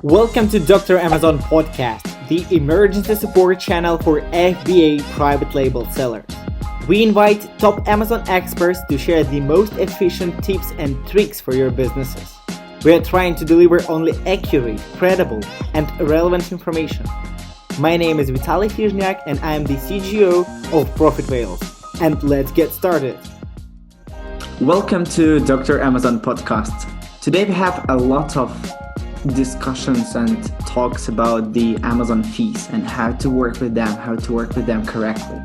Welcome to Dr. Amazon Podcast, the emergency support channel for FBA private label sellers. We invite top Amazon experts to share the most efficient tips and tricks for your businesses. We are trying to deliver only accurate, credible, and relevant information. My name is Vitaly Fizhniak and I am the CGO of Profit Whales. And let's get started. Welcome to Dr. Amazon Podcast. Today we have a lot of discussions and talks about the Amazon fees and how to work with them correctly.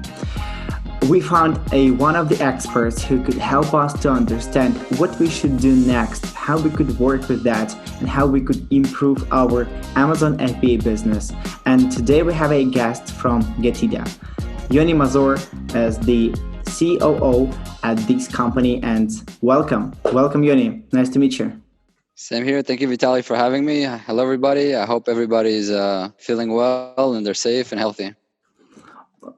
We found one of the experts who could help us to understand what we should do next, how we could work with that, and how we could improve our Amazon FBA business. And today we have a guest from GETIDA. Yoni Mazor is the COO at this company, and welcome. Welcome, Yoni. Nice to meet you. Same here. Thank you, Vitaly, for having me. Hello, everybody. I hope everybody's feeling well and they're safe and healthy.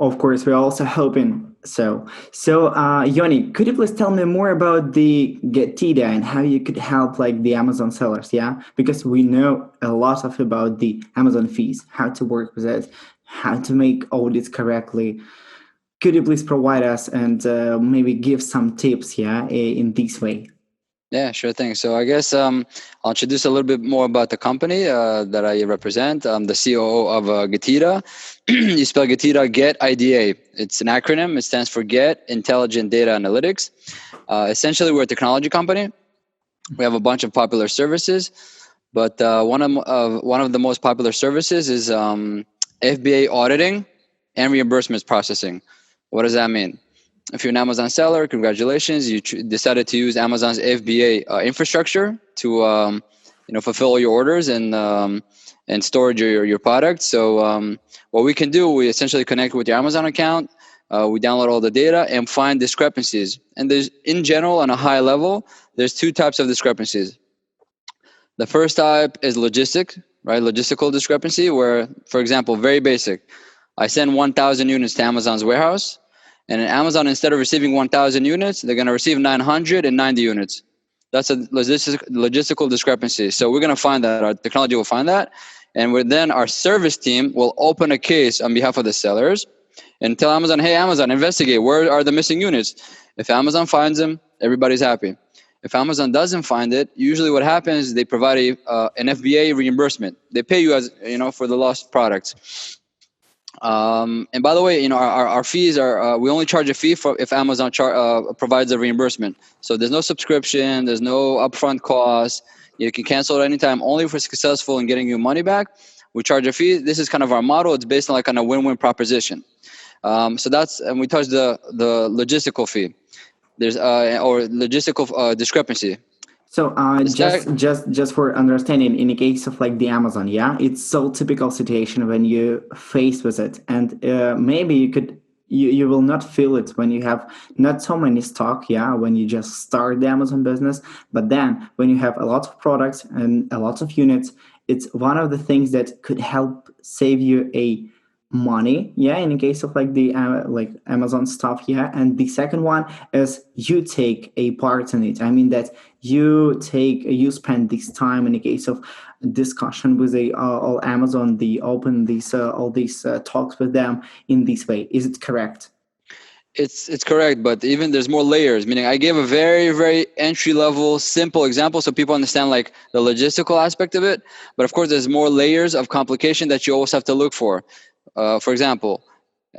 Of course, we're also hoping so. Yoni, could you please tell me more about the GETIDA and how you could help the Amazon sellers? Yeah, because we know a lot about the Amazon fees, how to work with it, how to make audits correctly. Could you please provide us and maybe give some tips, in this way? Yeah, sure thing. So I guess I'll introduce a little bit more about the company that I represent. I'm the COO of GETIDA. You spell GETIDA, GETIDA. It's an acronym. It stands for Get Intelligent Data Analytics. Essentially, we're a technology company. We have a bunch of popular services, but one of the most popular services is FBA auditing and reimbursements processing. What does that mean? If you're an Amazon seller, congratulations. You decided to use Amazon's FBA infrastructure to fulfill all your orders and storage your products. So what we can do, we essentially connect with your Amazon account. We download all the data and find discrepancies. And there's, in general, on a high level, there's two types of discrepancies. The first type is logistical discrepancy, where, for example, very basic. I send 1,000 units to Amazon's warehouse. And in Amazon, instead of receiving 1,000 units, they're going to receive 990 units. That's a logistical discrepancy. So we're going to find that. Our technology will find that. And then our service team will open a case on behalf of the sellers and tell Amazon, hey, Amazon, investigate. Where are the missing units? If Amazon finds them, everybody's happy. If Amazon doesn't find it, usually what happens is they provide an FBA reimbursement. They pay you for the lost products. And by the way, our fees are, we only charge a fee for if Amazon provides a reimbursement. So there's no subscription, there's no upfront cost. You can cancel at any time. Only if we're successful in getting your money back, we charge a fee. This is kind of our model. It's based on a win-win proposition. And we touch the logistical fee. There's or logistical discrepancy. So just for understanding, in the case of the Amazon, it's so typical situation when you face with it, and maybe you will not feel it when you have not so many stock, when you just start the Amazon business. But then when you have a lot of products and a lot of units, it's one of the things that could help save you money, in the case of the Amazon stuff, and the second one is you take a part in it. I mean that you spend this time in the case of discussion with all Amazon, open all these talks with them in this way. Is it correct? It's correct, but even there's more layers, meaning I gave a very, very entry-level, simple example so people understand the logistical aspect of it. But of course, there's more layers of complication that you always have to look for. For example,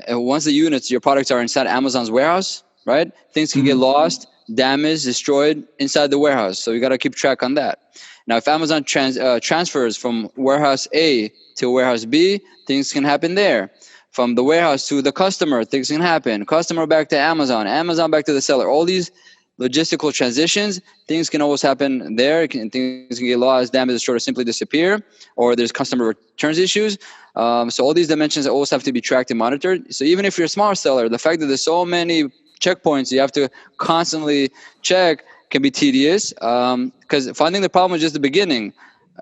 once your products are inside Amazon's warehouse, right? Things can get lost, damaged, destroyed inside the warehouse. So you got to keep track on that. Now, if Amazon transfers from warehouse A to warehouse B, things can happen there. From the warehouse to the customer, things can happen. Customer back to Amazon, Amazon back to the seller. All these logistical transitions, things can always happen there. Things can get lost, damaged, destroyed, or simply disappear. Or there's customer returns issues. So all these dimensions always have to be tracked and monitored. So even if you're a smaller seller, the fact that there's so many checkpoints you have to constantly check can be tedious, because finding the problem is just the beginning.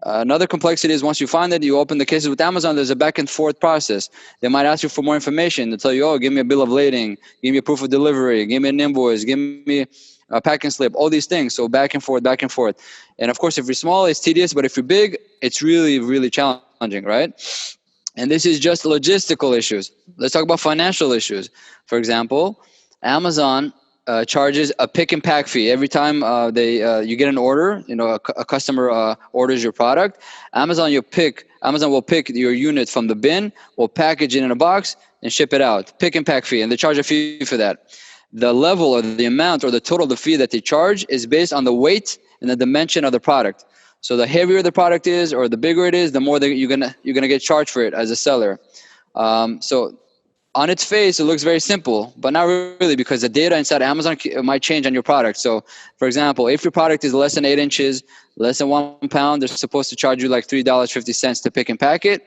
Another complexity is once you find it, you open the cases with Amazon, there's a back and forth process. They might ask you for more information. They'll tell you, give me a bill of lading, give me a proof of delivery, give me an invoice, give me pack and slip, all these things. So back and forth, back and forth. And of course, if you're small, it's tedious, but if you're big, it's really, really challenging, right? And this is just logistical issues. Let's talk about financial issues. For example, Amazon charges a pick and pack fee every time you get an order. A customer orders your product. Amazon will pick your unit from the bin, will package it in a box and ship it out. Pick and pack fee, and they charge a fee for that. The level or the amount or the total of the fee that they charge is based on the weight and the dimension of the product. So the heavier the product is, or the bigger it is, the more that you're gonna get charged for it as a seller. So on its face, it looks very simple, but not really, because the data inside Amazon might change on your product. So, for example, if your product is less than 8 inches, less than 1 pound, they're supposed to charge you like $3.50 to pick and pack it.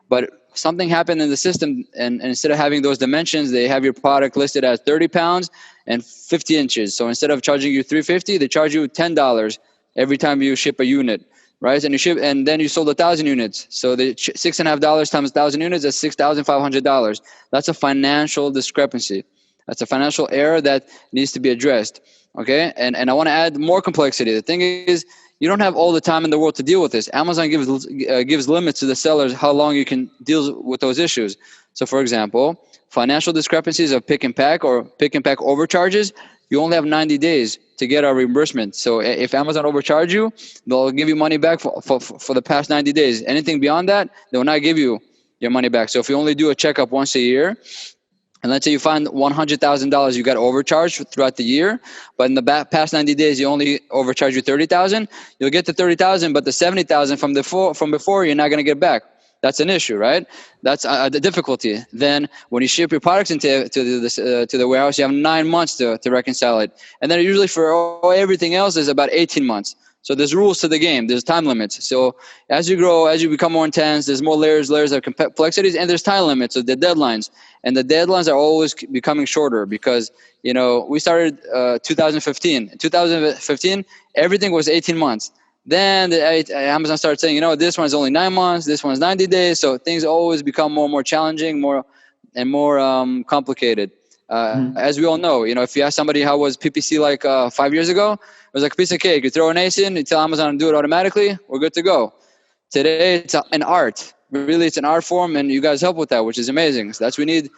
But something happened in the system, and instead of having those dimensions, they have your product listed as 30 pounds and 50 inches. So instead of charging you $3.50, they charge you $10 every time you ship a unit, right? And then you sold 1,000 units. So the $6.50 times 1,000 units is $6,500. That's a financial discrepancy. That's a financial error that needs to be addressed. Okay, and I want to add more complexity. The thing is, you don't have all the time in the world to deal with this. Amazon gives limits to the sellers how long you can deal with those issues. So, for example, financial discrepancies of pick and pack or pick and pack overcharges, you only have 90 days to get a reimbursement. So if Amazon overcharge you, they'll give you money back for the past 90 days. Anything beyond that, they will not give you your money back. So if you only do a checkup once a year, and let's say you find $100,000 you got overcharged throughout the year, but in the past 90 days you only overcharge you $30,000, you'll get the $30,000, but the $70,000 from before you're not going to get back. That's an issue, right? That's the difficulty. Then when you ship your products to the warehouse, you have 9 months to reconcile it, and then usually for everything else is about 18 months. So there's rules to the game. There's time limits. So as you grow, as you become more intense, there's more layers of complexities, and there's time limits, so the deadlines. And the deadlines are always becoming shorter because, we started 2015. In 2015, everything was 18 months. Then Amazon started saying, this one's only 9 months, this one's 90 days. So things always become more and more challenging, more complicated. As we all know, if you ask somebody how was PPC like 5 years ago, it was like a piece of cake. You throw an ace in, you tell Amazon to do it automatically, we're good to go. Today, it's an art. Really, it's an art form, and you guys help with that, which is amazing. So we need,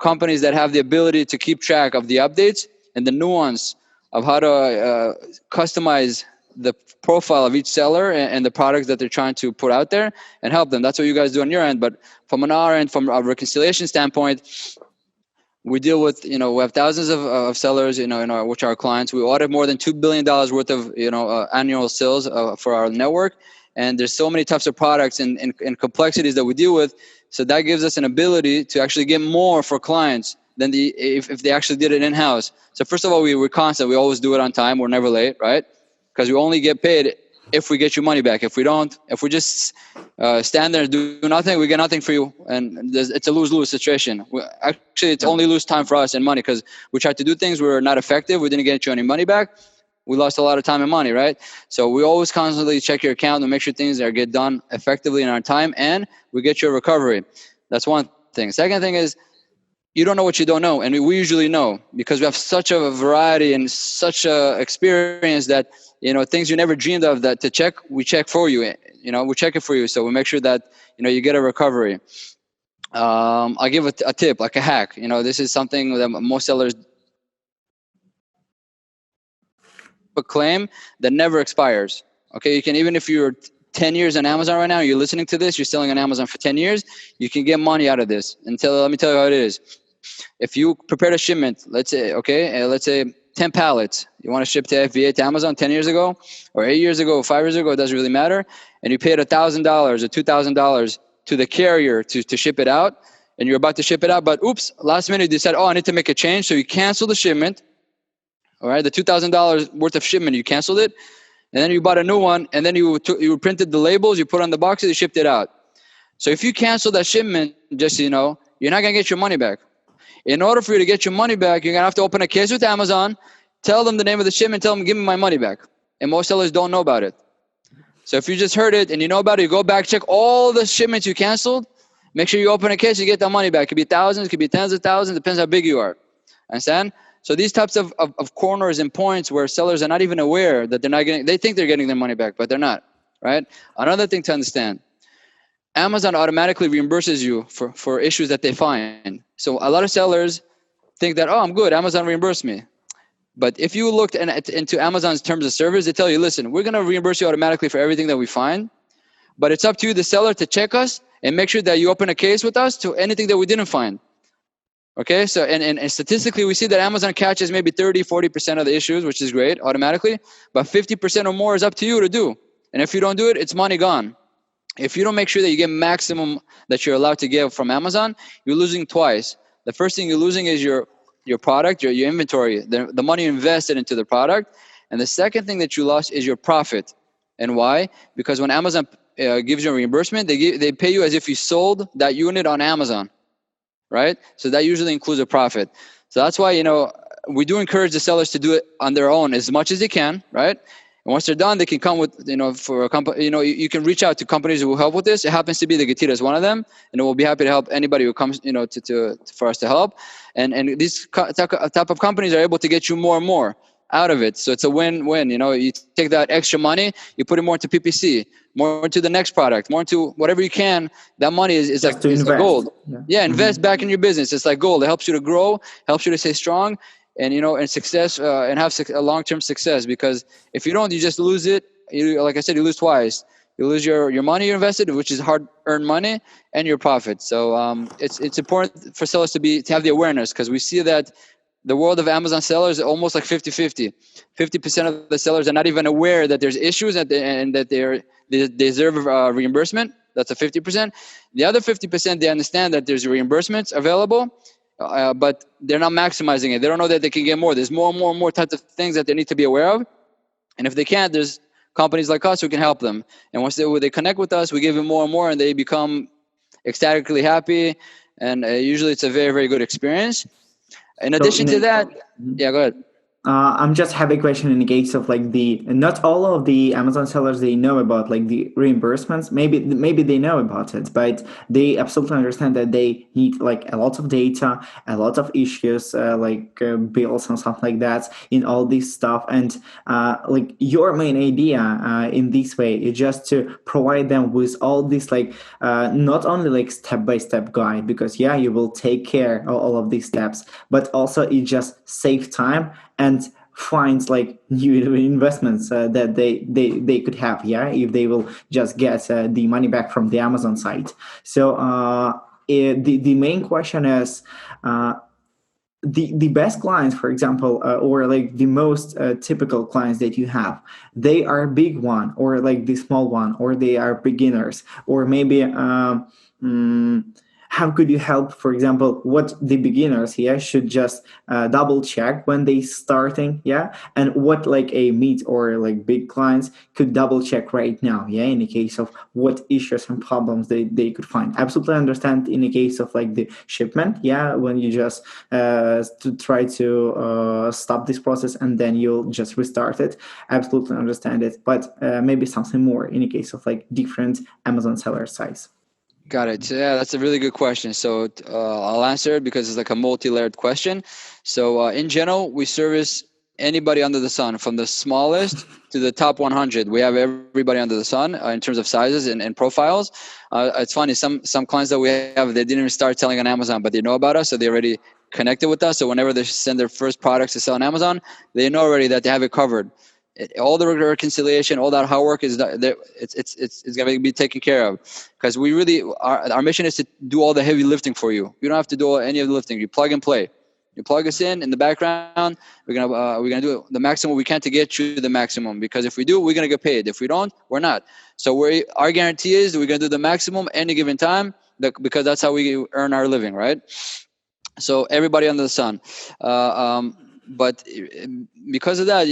companies that have the ability to keep track of the updates and the nuance of how to customize the profile of each seller and the products that they're trying to put out there and help them. That's what you guys do on your end. But from our end, from a reconciliation standpoint, we deal with, we have thousands of sellers, which are our clients. We audit more than $2 billion worth of, annual sales for our network. And there's so many types of products and complexities that we deal with. So that gives us an ability to actually get more for clients than if they actually did it in-house. So first of all, we're constant. We always do it on time. We're never late, right? Because we only get paid if we get your money back. If we don't, if we just stand there and do nothing, we get nothing for you. And it's a lose-lose situation. Actually, it's only lose time for us and money, because we tried to do things, we were not effective. We didn't get you any money back. We lost a lot of time and money, right? So we always constantly check your account and make sure things get done effectively in our time, and we get your recovery. That's one thing. Second thing is, you don't know what you don't know. And we usually know, because we have such a variety and such a experience that, things you never dreamed of that to check, we check for you. We check it for you. So we make sure that, you get a recovery. I'll give a tip, like a hack. This is something that most sellers a claim that never expires. Okay, you can, even if you're 10 years on Amazon right now, you're listening to this, you're selling on Amazon for 10 years, you can get money out of this. Let me tell you how it is. If you prepared a shipment, let's say 10 pallets, you want to ship to FBA to Amazon 10 years ago, or 8 years ago, or 5 years ago, it doesn't really matter, and you paid $1,000 or $2,000 to the carrier to ship it out, and you're about to ship it out, but oops, last minute you decide, I need to make a change, so you cancel the shipment. All right, the $2,000 worth of shipment, you canceled it, and then you bought a new one, and then you printed the labels, you put on the boxes, you shipped it out. So if you cancel that shipment, just so you know, you're not going to get your money back. In order for you to get your money back, you're going to have to open a case with Amazon, tell them the name of the shipment, tell them, give me my money back. And most sellers don't know about it. So if you just heard it and you know about it, you go back, check all the shipments you canceled, make sure you open a case, you get that money back. It could be thousands, it could be tens of thousands, depends how big you are. Understand? So these types of corners and points where sellers are not even aware that they're not getting, they think they're getting their money back, but they're not, right? Another thing to understand, Amazon automatically reimburses you for issues that they find. So a lot of sellers think that, oh, I'm good, Amazon reimbursed me. But if you looked into Amazon's terms of service, they tell you, listen, we're going to reimburse you automatically for everything that we find. But it's up to you, the seller, to check us and make sure that you open a case with us to anything that we didn't find. Okay, so and statistically, we see that Amazon catches maybe 30-40% of the issues, which is great, automatically. But 50% or more is up to you to do. And if you don't do it, it's money gone. If you don't make sure that you get maximum that you're allowed to get from Amazon, you're losing twice. The first thing you're losing is your product, your inventory, the money invested into the product. And the second thing that you lost is your profit. And why? Because when Amazon gives you a reimbursement, they pay you as if you sold that unit on Amazon, right? So that usually includes a profit. So that's why, we do encourage the sellers to do it on their own as much as they can, right? And once they're done, they can come with, for a company, you can reach out to companies who will help with this. It happens to be the GETIDA is one of them, and we'll be happy to help anybody who comes, for us to help. And these type of companies are able to get you more and more out of it. So it's a win-win. You take that extra money, you put it more into PPC, more into the next product, more into whatever you can. That money is like gold. Yeah, invest back in your business. It's like gold. It helps you to grow, helps you to stay strong, and and success, and have a long-term success. Because if you don't, you just lose it. Like I said, you lose twice. You lose your money you invested, which is hard-earned money, and your profit. So it's important for sellers to have the awareness, because we see that the world of Amazon sellers is almost like 50-50. 50% of the sellers are not even aware that there's issues and that they deserve reimbursement. That's a 50%. The other 50%, they understand that there's reimbursements available, but they're not maximizing it. They don't know that they can get more. There's more and more and more types of things that they need to be aware of. And if they can't, there's companies like us who can help them. And once they connect with us, we give them more and more, and they become ecstatically happy. And usually it's a very, very good experience. In addition to that, yeah, go ahead. I'm just have a question in the case of not all of the Amazon sellers, they know about the reimbursements. Maybe they know about it, but they absolutely understand that they need a lot of data, a lot of issues, bills and stuff like that in all this stuff. And your main idea in this way is just to provide them with all this not only step-by-step guide, because you will take care of all of these steps, but also it just save time and finds new investments that they could have if they will just get the money back from the Amazon site. So the main question is the best clients, for example, or the most typical clients that you have, they are big one or the small one, or they are beginners, or maybe how could you help, for example, what the beginners should just double check when they starting, and what a mid or big clients could double check right now, in the case of what issues and problems they could find. Absolutely understand in the case of the shipment, when you just to try to stop this process and then you'll just restart it. Absolutely understand it, but maybe something more in the case of different Amazon seller size. Got it. Yeah, that's a really good question. So I'll answer it because it's a multi-layered question. So in general, we service anybody under the sun, from the smallest to the top 100. We have everybody under the sun in terms of sizes and profiles. It's funny, some clients that we have, they didn't even start selling on Amazon, but they know about us, so they already connected with us. So whenever they send their first products to sell on Amazon, they know already that they have it covered. All the reconciliation, all that hard work is it's going to be taken care of, because we really our mission is to do all the heavy lifting for you. You don't have to do any of the lifting. You plug and play. You plug us in the background. We're gonna do the maximum we can to get you the maximum, because if we do, we're gonna get paid. If we don't, we're not. So our guarantee is that we're gonna do the maximum any given time, because that's how we earn our living, right? So everybody under the sun. But because of that,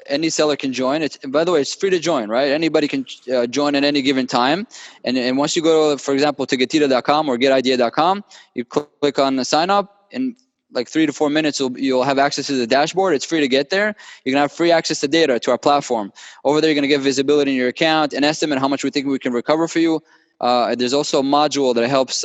any seller can join. By the way, it's free to join, right? Anybody can join at any given time. And once you go, for example, to GETIDA.com or GetIDea.com, you click on the sign up. In 3 to 4 minutes, you'll have access to the dashboard. It's free to get there. You can have free access to data, to our platform. Over there, you're going to get visibility in your account, an estimate how much we think we can recover for you. There's also a module that helps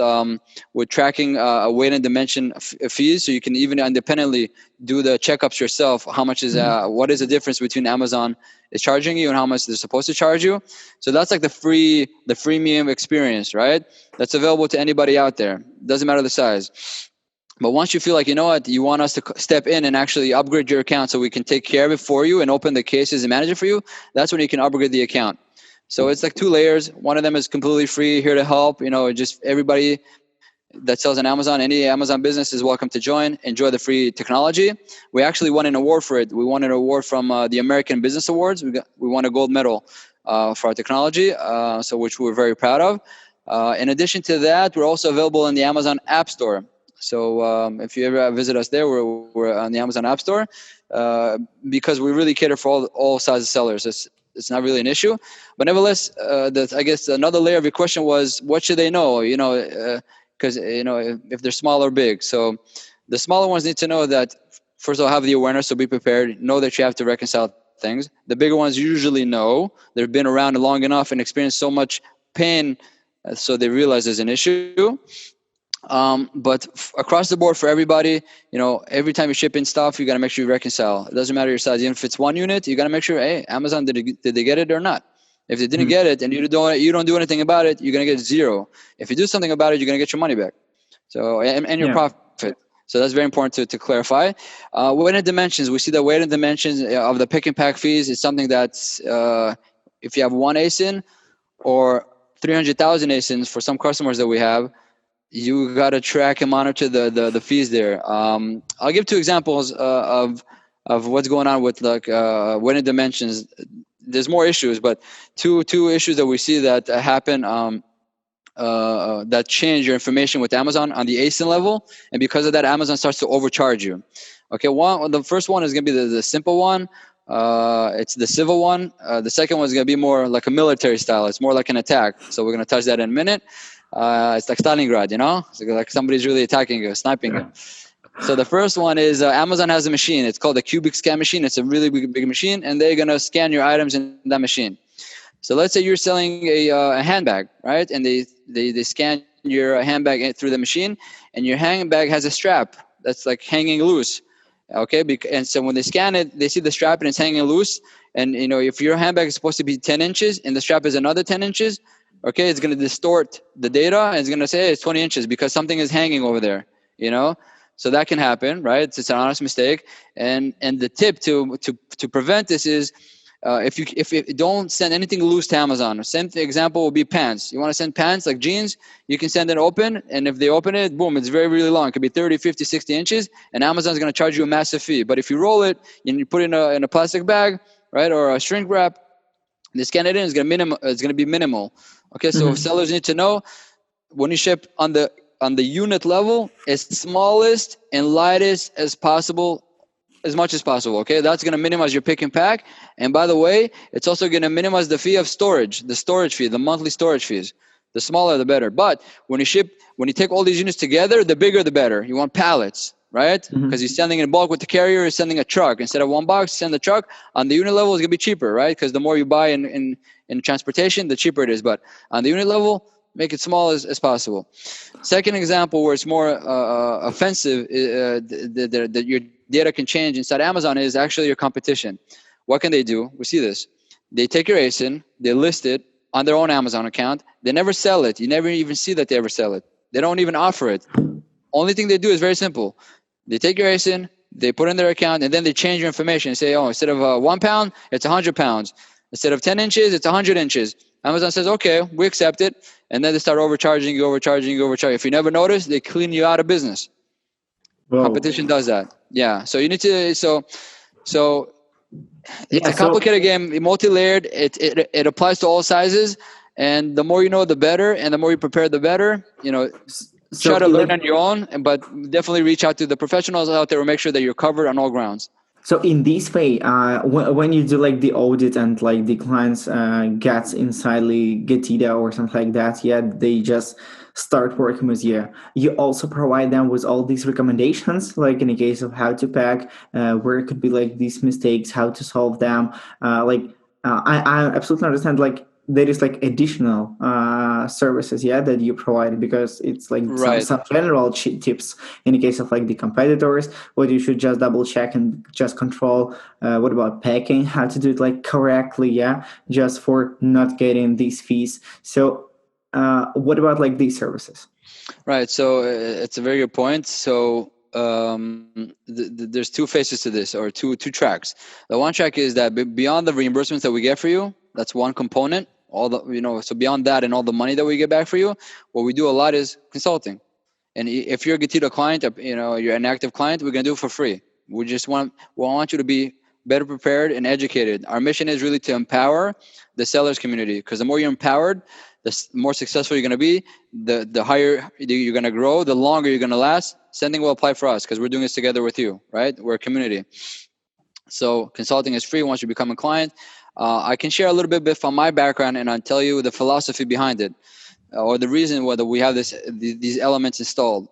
with tracking weight and dimension fees, so you can even independently do the checkups yourself. How much is what is the difference between Amazon is charging you and how much they're supposed to charge you? So that's like the freemium experience, right? That's available to anybody out there. Doesn't matter the size. But once you feel like, you know what, you want us to step in and actually upgrade your account so we can take care of it for you and open the cases and manage it for you, that's when you can upgrade the account. So it's like 2 layers. One of them is completely free, here to help. Just everybody that sells on Amazon, any Amazon business is welcome to join, enjoy the free technology. We actually won an award for it. We won an award from the American Business Awards. We won a gold medal for our technology, which we're very proud of. In addition to that, we're also available in the Amazon App Store. So if you ever visit us there, we're on the Amazon App Store because we really cater for all sizes sellers. It's not really an issue. But nevertheless, I guess another layer of your question was, what should they know? Because if they're small or big. So the smaller ones need to know that, first of all, have the awareness, so be prepared. Know that you have to reconcile things. The bigger ones usually know. They've been around long enough and experienced so much pain, so they realize there's an issue. But across the board for everybody, every time you ship in stuff, you got to make sure you reconcile. It doesn't matter your size. Even if it's 1 unit, you got to make sure, hey, Amazon, did they get it or not? If they didn't get it and you don't do anything about it, you're going to get 0. If you do something about it, you're going to get your money back. So, and your profit. So that's very important to clarify. Weight and dimensions, we see the weight and dimensions of the Pick&Pack fees is something that's, if you have 1 ASIN or 300,000 ASINs for some customers that we have, you got to track and monitor the fees there. I'll give 2 examples of what's going on with weight and dimensions. There's more issues, but two issues that we see that happen that change your information with Amazon on the ASIN level, and because of that, Amazon starts to overcharge you. Okay, the first one is going to be the simple one. It's the civil one. The second one is going to be more like a military style. It's more like an attack. So we're going to touch that in a minute. It's like Stalingrad, It's like somebody's really attacking you, sniping you. So the first one is Amazon has a machine. It's called a cubic scan machine. It's a really big machine, and they're going to scan your items in that machine. So let's say you're selling a handbag, right? And they scan your handbag through the machine, and your handbag has a strap that's like hanging loose. Okay, and so when they scan it, they see the strap and it's hanging loose. And if your handbag is supposed to be 10 inches and the strap is another 10 inches, okay, it's going to distort the data and it's going to say, hey, it's 20 inches because something is hanging over there, So that can happen, right? It's an honest mistake. And the tip to prevent this is if you don't send anything loose to Amazon. Same example will be pants. You want to send pants like jeans, you can send it open, and if they open it, boom, it's very, really long. It could be 30, 50, 60 inches, and Amazon's going to charge you a massive fee. But if you roll it and you put it in a plastic bag, right, or a shrink wrap, they scan it in, it's going to be minimal. Okay, so sellers need to know when you ship on the unit level, as smallest and lightest as possible, as much as possible. Okay, that's going to minimize your pick and pack. And by the way, it's also going to minimize the fee of storage, the storage fee, the monthly storage fees. The smaller, the better. But when you take all these units together, the bigger, the better. You want pallets, right? Because you're sending in bulk with the carrier, you're sending a truck. Instead of 1 box, send the truck. On the unit level, it's going to be cheaper, right? Because the more you buy in transportation, the cheaper it is. But on the unit level, make it small as possible. Second example where it's more offensive, that your data can change inside Amazon is actually your competition. What can they do? We see this. They take your ASIN, they list it on their own Amazon account. They never sell it. You never even see that they ever sell it. They don't even offer it. Only thing they do is very simple. They take your ASIN, they put it in their account, and then they change your information and say, oh, instead of 1 pound, it's 100 pounds. Instead of 10 inches, it's 100 inches. Amazon says, okay, we accept it. And then they start overcharging you. If you never notice, they clean you out of business. Whoa. Competition does that. Yeah. So you need to, so it's a complicated game, multi-layered. It applies to all sizes. And the more you know, the better. And the more you prepare, the better. Try to learn on your own, but definitely reach out to the professionals out there and make sure that you're covered on all grounds. So in this way, when you do like the audit and like the clients gets inside the GETIDA or something like that, they just start working with you. You also provide them with all these recommendations, like in the case of how to pack, where it could be like these mistakes, how to solve them. I absolutely understand. Like there is like additional services, that you provide, because it's like Right. some general tips in the case of like the competitors, what you should just double check and just control. What about packing, how to do it like correctly, just for not getting these fees. So what about like these services? Right. So it's a very good point. So there's two faces to this, or two tracks. The one track is that beyond the reimbursements that we get for you, that's one component. All the so beyond that and all the money that we get back for you, what we do a lot is consulting. And if you're a GETIDA client, you're an active client, we're gonna do it for free. We want you to be better prepared and educated. Our mission is really to empower the sellers community, because the more you're empowered, the more successful you're going to be, the higher you're going to grow, the longer you're going to last. Same thing will apply for us, because we're doing this together with you, right? We're a community. So consulting is free once you become a client. I can share a little bit from my background, and I'll tell you the philosophy behind it, or the reason whether we have these elements installed.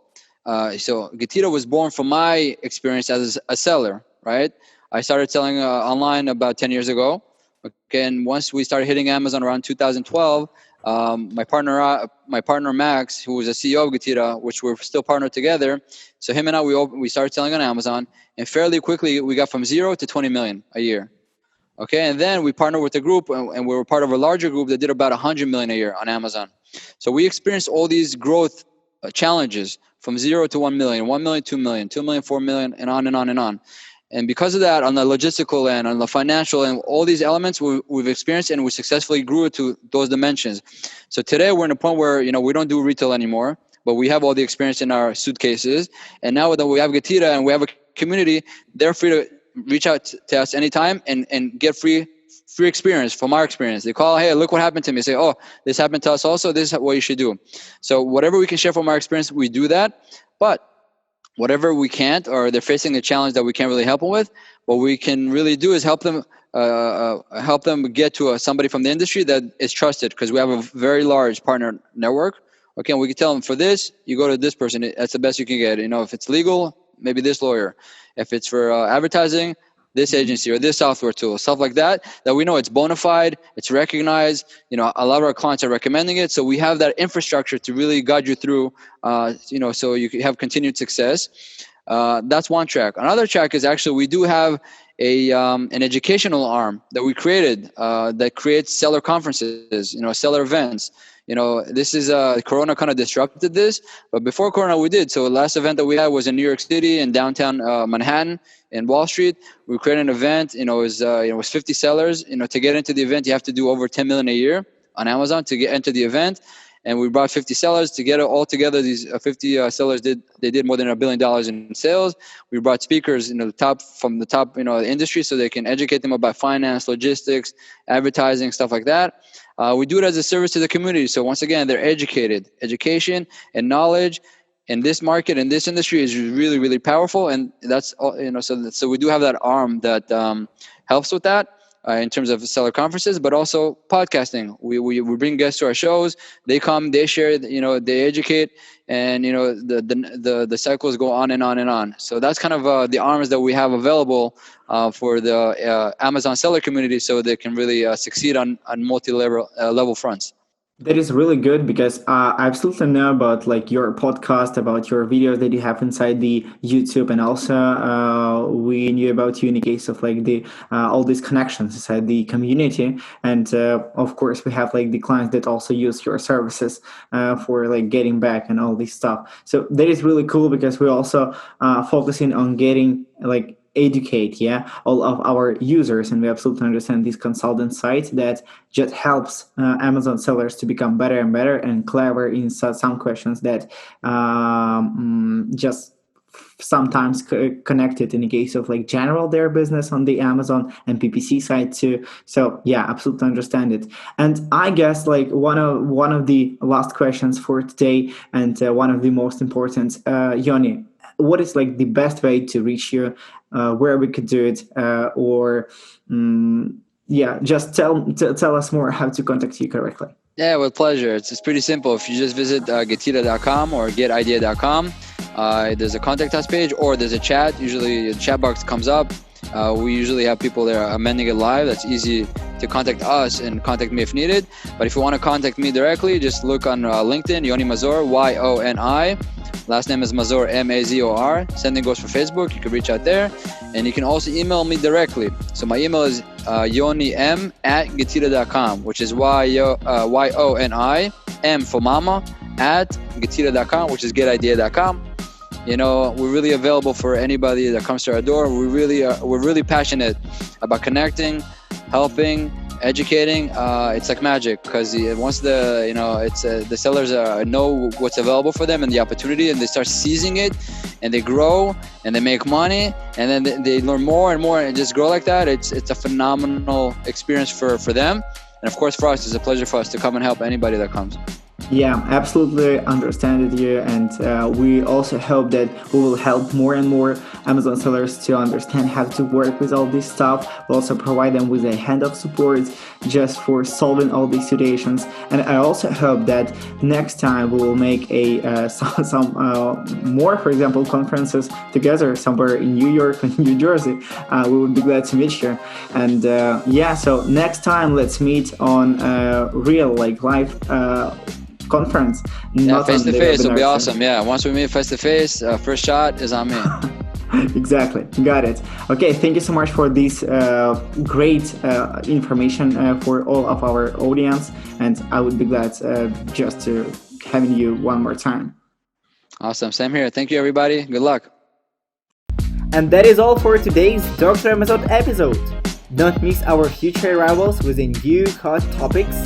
So GETIDA was born from my experience as a seller, right? I started selling online about 10 years ago. Okay, and once we started hitting Amazon around 2012, my partner Max, who was a CEO of GETIDA, which we're still partnered together. So him and I, we started selling on Amazon, and fairly quickly we got from 0 to 20 million a year. Okay, and then we partnered with a group, and we were part of a larger group that did about 100 million a year on Amazon. So we experienced all these growth challenges from 0 to 1 million, 1 million, 2 million, 2 million, 4 million, and on and on and on. And because of that, on the logistical end, on the financial and all these elements we've experienced, and we successfully grew it to those dimensions. So today we're in a point where, we don't do retail anymore, but we have all the experience in our suitcases. And now that we have GETIDA and we have a community, they're free to reach out to us anytime and get free experience from our experience. They call, hey, look what happened to me. Say, oh, this happened to us also. This is what you should do. So whatever we can share from our experience, we do that. But whatever we can't, or they're facing a challenge that we can't really help them with, what we can really do is help them get to somebody from the industry that is trusted, because we have a very large partner network. Okay, and we can tell them, for this, you go to this person. That's the best you can get. If it's legal, maybe this lawyer. If it's for advertising, this agency or this software tool, stuff like that we know it's bona fide, it's recognized. A lot of our clients are recommending it. So we have that infrastructure to really guide you through, so you can have continued success. That's one track. Another track is actually, we do have an educational arm that we created that creates seller conferences, seller events. This is Corona kind of disrupted this, but before Corona we did. So the last event that we had was in New York City, in downtown Manhattan, in Wall Street. We created an event. It was 50 sellers. To get into the event, you have to do over 10 million a year on Amazon to get into the event. And we brought 50 sellers to get it all together. These 50 sellers did more than $1 billion in sales. We brought speakers, from the top, industry, so they can educate them about finance, logistics, advertising, stuff like that. We do it as a service to the community. So once again, they're educated. Education and knowledge in this market, in this industry, is really, really powerful. And that's all, so we do have that arm that helps with that. In terms of seller conferences, but also podcasting. We bring guests to our shows. They come, they share, they educate, and the cycles go on and on and on. So that's kind of the arms that we have available for the Amazon seller community, so they can really succeed on multi-level fronts. That is really good, because I absolutely know about like your podcast, about your videos that you have inside the YouTube, and also we knew about you in the case of like the all these connections inside the community, and of course we have like the clients that also use your services for like getting back and all this stuff. So that is really cool, because we're also focusing on getting like educate all of our users, and we absolutely understand this consultant site that just helps Amazon sellers to become better and better and clever in some questions that just sometimes connected in the case of like general their business on the Amazon and PPC side too. So absolutely understand it. And I guess like one of the last questions for today, and one of the most important, Yoni, what is like the best way to reach you, where we could do it, just tell us more how to contact you correctly. Yeah, with pleasure. It's pretty simple. If you just visit GETIDA.com or GETIDA.com, there's a contact us page, or there's a chat. Usually a chat box comes up. We usually have people there amending it live. That's easy to contact us and contact me if needed. But if you want to contact me directly, just look on LinkedIn, Yoni Mazor, Yoni. Last name is Mazor, Mazor. Same thing goes for Facebook. You can reach out there. And you can also email me directly. So my email is yonim@getida.com, which is YONI, M for mama, @getida.com, which is getidea.com. You know, we're really available for anybody that comes to our door. We're really passionate about connecting, helping, educating. It's like magic, because once the sellers know what's available for them and the opportunity, and they start seizing it, and they grow and they make money, and then they learn more and more, and just grow like that. It's a phenomenal experience for them, and of course for us, it's a pleasure for us to come and help anybody that comes. Yeah, absolutely understand you, and we also hope that we will help more and more Amazon sellers to understand how to work with all this stuff. We'll also provide them with a hand of support just for solving all these situations. And I also hope that next time we will make some more, for example, conferences together somewhere in New York and New Jersey. We would be glad to meet you. And so next time let's meet on real, like live conference. Yeah, face to face will be awesome. Yeah, once we meet face to face, first shot is on me. Exactly, got it. Okay, thank you so much for this great information for all of our audience, and I would be glad just to having you one more time. Awesome, same here. Thank you, everybody. Good luck. And that is all for today's Dr. Amazon episode. Don't miss our future arrivals with new hot topics.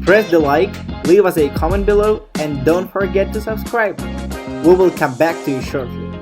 Press the like, leave us a comment below, and don't forget to subscribe. We will come back to you shortly.